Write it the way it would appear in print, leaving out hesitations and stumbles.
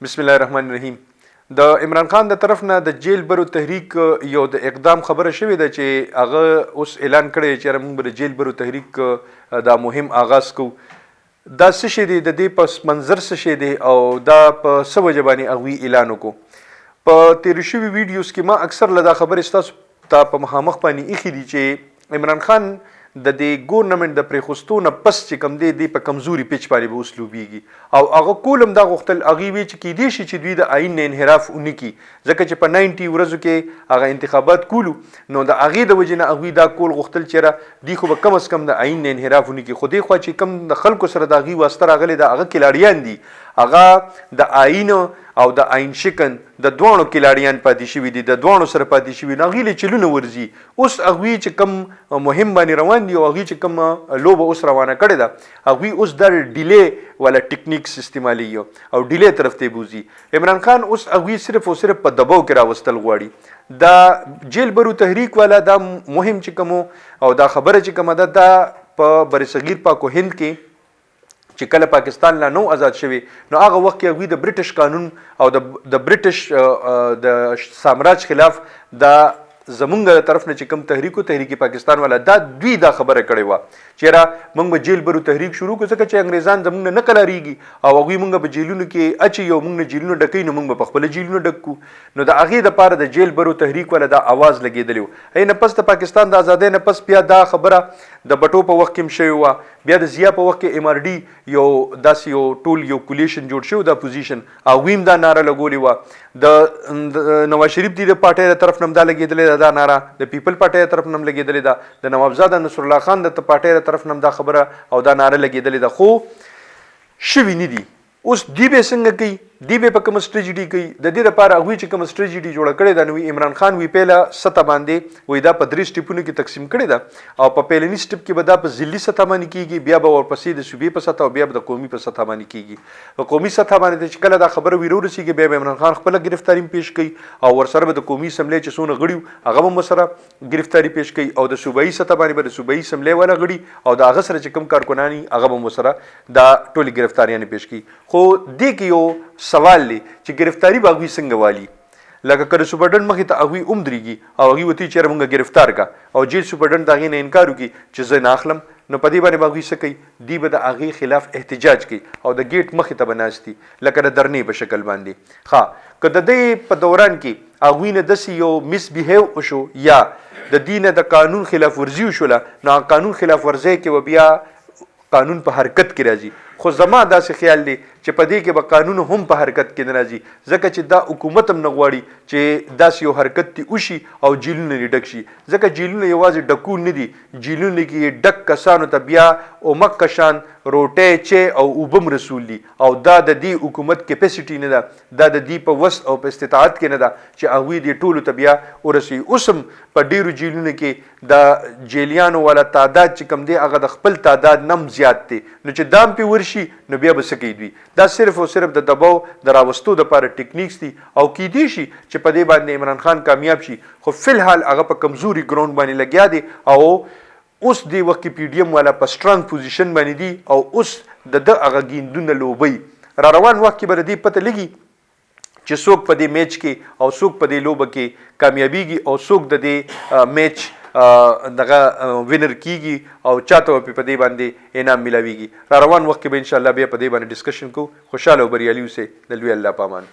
بسم الله الرحمن الرحیم. د عمران خان د طرف نه د جیل برو تحریک یو د اقدام خبره شوې ده چې هغه اوس اعلان کړی چې موږ به د جیل برو تحریک دا مهم آغاز کوو. دا څه شی دی، د دې پس منظر څه شی دی او دا په څه وجه باندې هغوی اعلان وکړو. په تېرو شوي ویډیوز کې ما اکثر له دا خبرې ستاسو ته په مخامخ باندې ایښي دي چې عمران خان د دې ګورنمنټ د پرېخوستو نه پس چې کوم دی په کمزوري پیچ باندې به اوس لوبېږي او هغه کول هم دا غوښتل هغوی وی چې کیدای شي چې دوی د آیین نه انحراف ونه کړي، ځکه چې په 90 ورځو کې هغه انتخابات کولو نو د هغې د وجې نه هغوی دا کول غوښتل چې دوی خو به کم از کم د آیین نه انحراف ونه کړي. خو دې خوا چې کوم د خلکو سره د هغوی واسطه راغلی ده هغه کلاړیان دي، هغه د آیین او د آیین شکن د دواړو کلاړیان پاتې شوي دي، د دواړو سره پاتې شوي نو هغوی له چلونه ورځي. اوس هغوی چې کوم مهم باندې روان دي او هغوی چې کوم لوبه اوس روانه کړې ده هغوی اوس دا ډیلې والا ټیکنیکس استعمالي او ډیلې طرف ته بوزي. عمران خان اوس هغوی صرف او صرف په دباو کې راوستل غواړي. دا جیل برو تحریک والا دا مهم چې کوم او دا خبره چې کومه ده دا په برصغیر پاک و هند کې چې کله پاکستان لا نو آزاد شوی نو هغه وخت کې هغوی د برټش قانون او د برټش د سامراج خلاف دا زمونږ له طرف نه چې کوم تحریک پاکستان والا دا دوی دا خبره کړې وه چې را موږ به جیل برو تحریک شروع کړو، ځکه چې انګریزان زمونږ نه قلاریږي او هغوی موږ په جیلونو کې اچي او موږ نه جیلونه ډکوي نو موږ به په خپله جیلونه ډک کړو. نو د هغې دپاره د جیل برو تحریک والا دا آواز لګېدلی و. نه پس د پاکستان د ازادۍ نه پس بیا دا خبره د بټو په وخت کې هم شوې وه، بیا د ضیا په وخت کې MRD یو داسې یو ټول یو کولیشن جوړ شوی د اپوزیشن هغوی هم دا ناره لګولې وه. د نواز شریف دی د پارټۍ د طرف نه هم دا لګېدلې ده دا ناره، د پیپل پارټۍ د طرف نه هم لګېدلې ده، د نوابزاده نصرالله خان د پارټۍ د طرف نه هم دا خبره او دا ناره لګېدلې ده، خو شوي نه دي. اوس دی به څنګه کوي، دی به په کومه سټریټجي کوي. د دې لپاره هغوی چې کومه سټریټجي جوړه کړې ده نو عمران خان وی پیله سطح باندې وایي دا په 3 سټیپونو کې تقسیم کړې ده او په پیلني سټیپ کې به دا په ضلعي سطح باندې کېږي، بیا به ورپسې د صوبې په سطح او بیا به د قومي په سطح باندې کېږي. په قومي سطح باندې چې کله دا خبره وی ورسېږي بیا به عمران خان خپله ګرفتاري پیش کوي او ورسره به د قومي اسمبلۍ چې څونه غړي هغه به ورسره ګرفتاري پیش کوي او د صوبایي سطح باندې به د صوبایي اسمبلۍ والا غړي او د هغه سره چې کوم کارکنان هغه به ورسره دا ټولې ګرفتاریانې پیش کوي. خو دې کې یو سوال دی چې ګرفتاری به هغوی څنګه والي. لکه که د سوپرډنټ مخې ته هغوی درېږي او هغوی ورته وایي چې موږ ګرفتار کا او جیل سوپرډنټ د هغې نه انکار وکړي چې زه نه اخلم نو په دې باندې به هغوی څه کوي، دوی به د هغې خلاف احتجاج کوي او د ګیټ مخې ته به ناست دي لکه د درنې په شکل باندې. که د دې په دوران کې هغوی نه داسې یو مس بیهیو وشو یا د دې نه د قانون خلاف ورزي وشوله نو قانون خلاف ورزۍ کې به بیا قانون په حرکت کې راځي. خو زما داسې خیال دی چې په دې کې به قانون هم په حرکت کې نه راځي، ځکه چې دا حکومت هم نه غواړي چې داسې یو حرکت دې وشي او جیلونه دې ډک شي، ځکه جیلونه یوازې ډکون نه دي، جیلونه کې ډک کسانو ته بیا اومک کشان روټۍ چای او اوبه هم رسول دي او دا د دې حکومت کیپیسټي نه ده، دا د دې په وس او په استطاعت کې نه ده چې هغوی دې ټولو ته بیا ورسوي. اوس هم په ډیرو جیلونو کې د جیلیانو والا تعداد چې کوم دی هغه د خپل تعداد نه هم زیات دی، نو چې دام پې ورشي نو بیا به څه کوي دوی. دا صرف او صرف د دباو د راوستو دپاره ټیکنیکس دي او کیدای شي چې په دې باندې عمران خان کامیاب شي، خو فی الحال هغه په کمزوري ګراوند باندې لګیا دی او اوس دی وخت کې PDM والا په سټرانګ پوزیشن باندې دي او اوس د هغه ګیندونه لوبوي. را روان وخت کې به د دې پته لګي چې څوک په دې میچ کې او څوک په دې لوبه کې کامیابیږي او څوک د دې میچ دغه وینر کیږي او چاته په دې باندې انعام ملاویږي. را روان وخت کې به انشاءالله بیا په دې باندې ډسکشن کوو. خوشحاله او بریالي اوسئ. د لوی الله په امان.